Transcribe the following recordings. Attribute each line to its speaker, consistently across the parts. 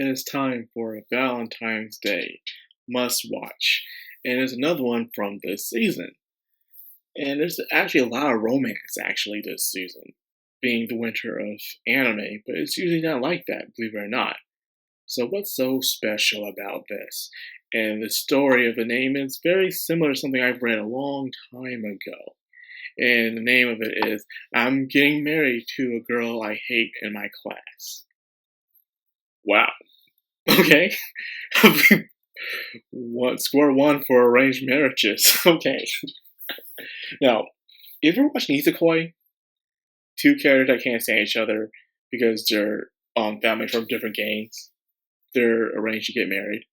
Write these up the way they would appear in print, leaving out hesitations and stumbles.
Speaker 1: It is time for a Valentine's Day must watch. And there's another one from this season. And there's actually a lot of romance actually this season, being the winter of anime, but it's usually not like that, believe it or not. So what's so special about this? And the story of the name is very similar to something I've read a long time ago. And the name of it is I'm Getting Married to a Girl I Hate in My Class. Wow. Okay. Score one for arranged marriages. Okay. Now, if you're watching Isekoi, two characters that can't stand each other because they're family from different gangs, they're arranged to get married,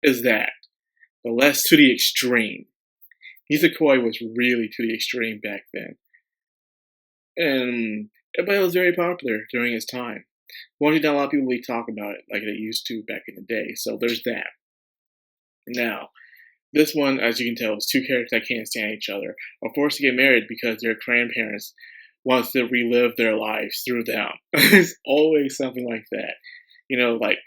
Speaker 1: is that. But less to the extreme. Isekoi was really to the extreme back then. And but it was very popular during its time. Not a lot of people really talk about it like they used to back in the day, so there's that. Now, this one, as you can tell, is two characters that can't stand each other, are forced to get married because their grandparents want to relive their lives through them. It's always something like that. Like,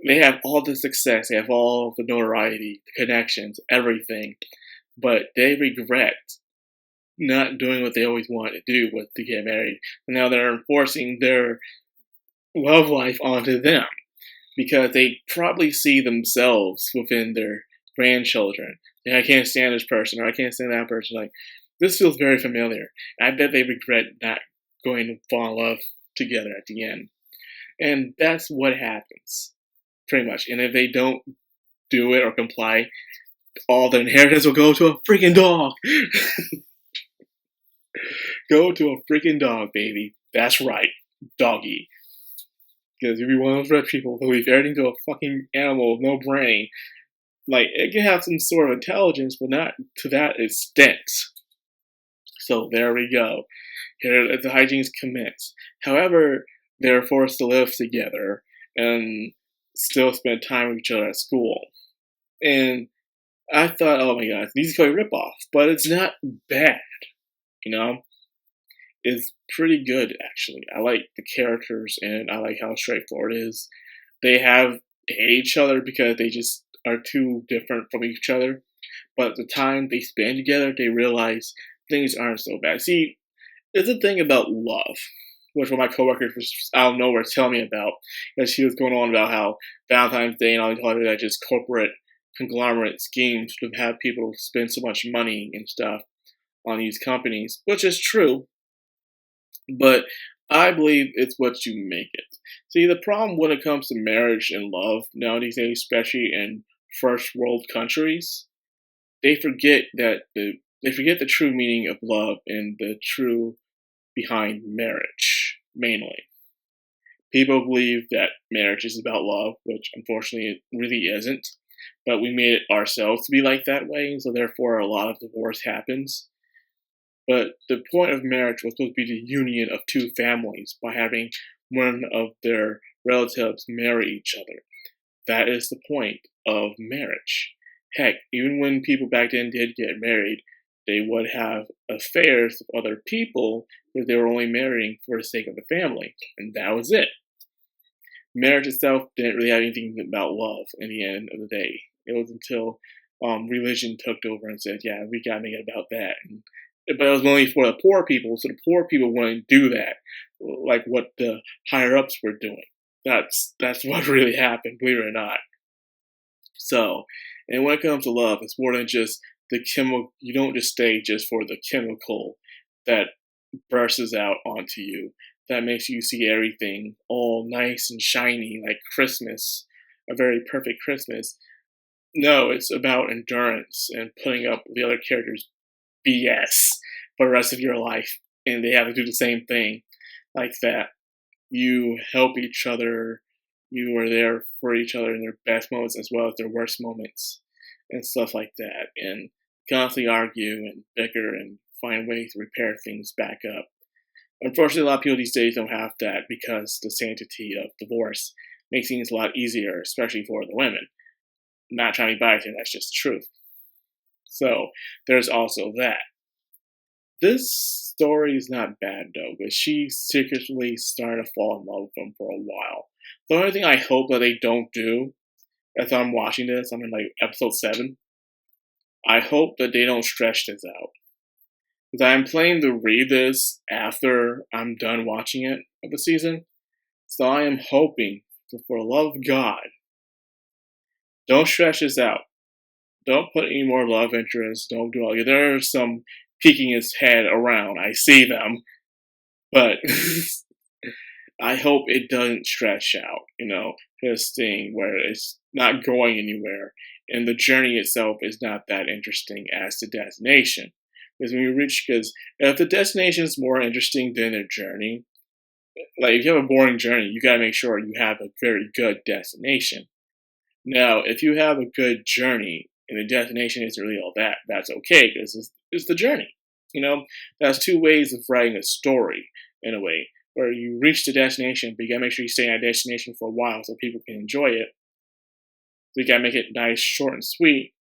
Speaker 1: they have all the success, they have all the notoriety, the connections, everything, but they regret not doing what they always wanted to do, was to get married. And now they're enforcing their love life onto them because they probably see themselves within their grandchildren. And I can't stand this person, or I can't stand that person. Like, this feels very familiar. I bet they regret not going to fall in love together at the end. And that's what happens, pretty much. And if they don't do it or comply, all the inheritance will go to a freaking dog. Go to a freaking dog, baby. That's right, doggy. Because if you're one of those rich people who leave everything to a fucking animal with no brain, like, it can have some sort of intelligence, but not to that extent. So there we go. Here the hijinks commence. However, they're forced to live together and still spend time with each other at school. And I thought, oh my god, these are rip-off, but it's not bad. It's pretty good, actually. I like the characters, and I like how straightforward it is. They hate each other because they just are too different from each other. But the time they spend together, they realize things aren't so bad. See, there's a thing about love, which one of my coworkers was out of nowhere telling me about. Because she was going on about how Valentine's Day and all these other that just corporate conglomerate schemes to have people spend so much money and stuff on these companies, which is true. But I believe it's what you make it. See, the problem when it comes to marriage and love nowadays, especially in first world countries, they forget the true meaning of love and the true behind marriage, mainly. People believe that marriage is about love, which unfortunately it really isn't. But we made it ourselves to be like that way, and so therefore a lot of divorce happens. But the point of marriage was supposed to be the union of two families by having one of their relatives marry each other. That is the point of marriage. Heck, even when people back then did get married, they would have affairs with other people because they were only marrying for the sake of the family, and that was it. Marriage itself didn't really have anything about love in the end of the day. It was until religion took over and said, yeah, we gotta make it about that. But it was only for the poor people, so the poor people wouldn't do that, like what the higher ups were doing. That's what really happened, believe it or not. So, and when it comes to love, it's more than just the chemical. You don't just stay just for the chemical that bursts out onto you, that makes you see everything all nice and shiny like Christmas, a very perfect Christmas. No, it's about endurance and putting up with the other characters' BS for the rest of your life, and they have to do the same thing like that. You help each other, you are there for each other in their best moments as well as their worst moments, and stuff like that, and constantly argue and bicker and find ways to repair things back up. Unfortunately, a lot of people these days don't have that because the sanctity of divorce makes things a lot easier, especially for the women. I'm not trying to be biased here, that's just the truth. So, there's also that. This story is not bad though, but she secretly started to fall in love with him for a while. The only thing I hope that they don't do, as I'm watching this, I'm in like episode 7. I hope that they don't stretch this out. Because I'm planning to read this after I'm done watching it of the season. So I am hoping, for the love of God, don't stretch this out. Don't put any more love interests. Don't do all. There's some peeking his head around. I see them, but I hope it doesn't stretch out. This thing where it's not going anywhere, and the journey itself is not that interesting as the destination. Because if the destination is more interesting than the journey, like if you have a boring journey, you gotta make sure you have a very good destination. Now, if you have a good journey and the destination isn't really all that, that's okay because it's the journey. That's two ways of writing a story in a way where you reach the destination, but you gotta make sure you stay in that destination for a while so people can enjoy it. So you gotta make it nice, short, and sweet,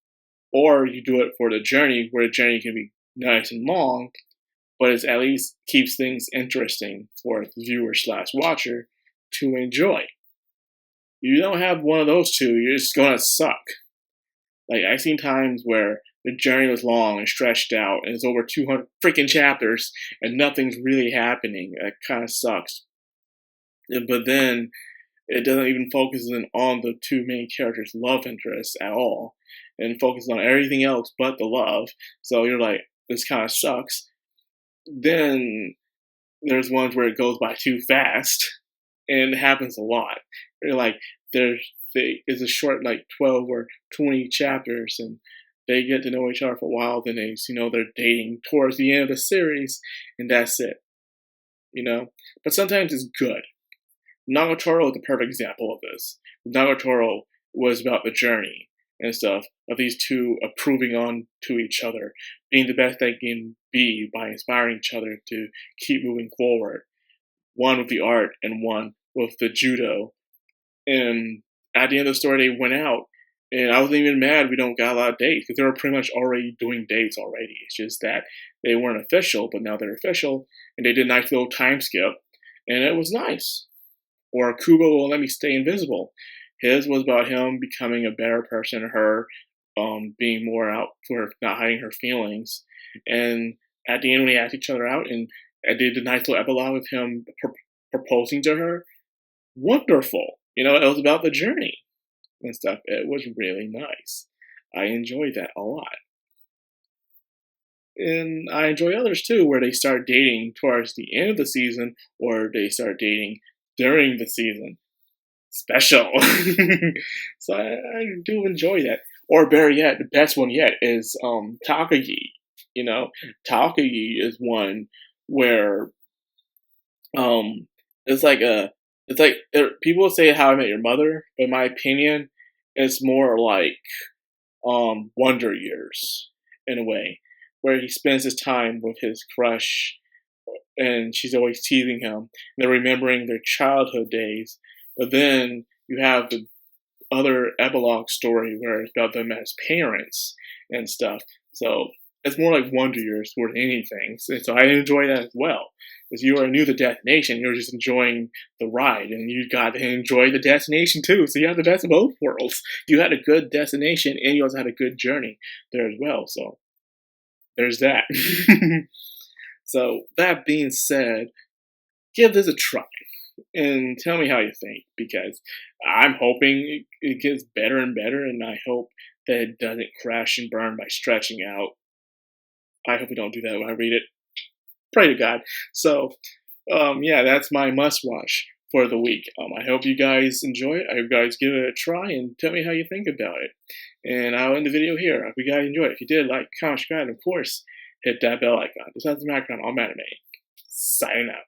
Speaker 1: or you do it for the journey where the journey can be nice and long, but it at least keeps things interesting for the viewer/watcher to enjoy. You don't have one of those two, you're just gonna suck. Like, I've seen times where the journey was long and stretched out, and it's over 200 freaking chapters, and nothing's really happening. That kind of sucks. But then, it doesn't even focus on the two main characters' love interests at all, and focuses on everything else but the love. So you're like, this kind of sucks. Then, there's ones where it goes by too fast, and it happens a lot. You're like, it's a short, like 12 or 20 chapters, and they get to know each other for a while. Then they're dating towards the end of the series, and that's it. But sometimes it's good. Nagatoro is the perfect example of this. Nagatoro was about the journey and stuff of these two approving on to each other, being the best they can be by inspiring each other to keep moving forward. One with the art and one with the judo. And at the end of the story, they went out, and I wasn't even mad we don't got a lot of dates because they were pretty much already doing dates already. It's just that they weren't official, but now they're official, and they did a nice little time skip, and it was nice. Or Kubo Will Let Me Stay Invisible. His was about him becoming a better person, her being more out for not hiding her feelings, and at the end when they asked each other out, and I did a nice little epilogue of him proposing to her. Wonderful. It was about the journey and stuff. It was really nice. I enjoyed that a lot. And I enjoy others too, where they start dating towards the end of the season, or they start dating during the season. Special. So I do enjoy that. Or better yet, the best one yet is Takagi. Takagi is one where people say How I Met Your Mother, but in my opinion, it's more like Wonder Years in a way, where he spends his time with his crush, and she's always teasing him. And they're remembering their childhood days, but then you have the other epilogue story where it's about them as parents and stuff. So it's more like Wonder Years more than anything. And so I enjoy that as well. Because you are new to the destination, you're just enjoying the ride, and you got to enjoy the destination too. So you have the best of both worlds. You had a good destination, and you also had a good journey there as well. So there's that. So that being said, give this a try and tell me how you think, because I'm hoping it gets better and better, and I hope that it doesn't crash and burn by stretching out. I hope we don't do that when I read it. Pray to God. So, that's my must-watch for the week. I hope you guys enjoy it. I hope you guys give it a try and tell me how you think about it. And I'll end the video here. I hope you guys enjoyed it. If you did, like, comment, subscribe, and of course, hit that bell icon. This has the Madcrownxox. I'm Anime. Signing out.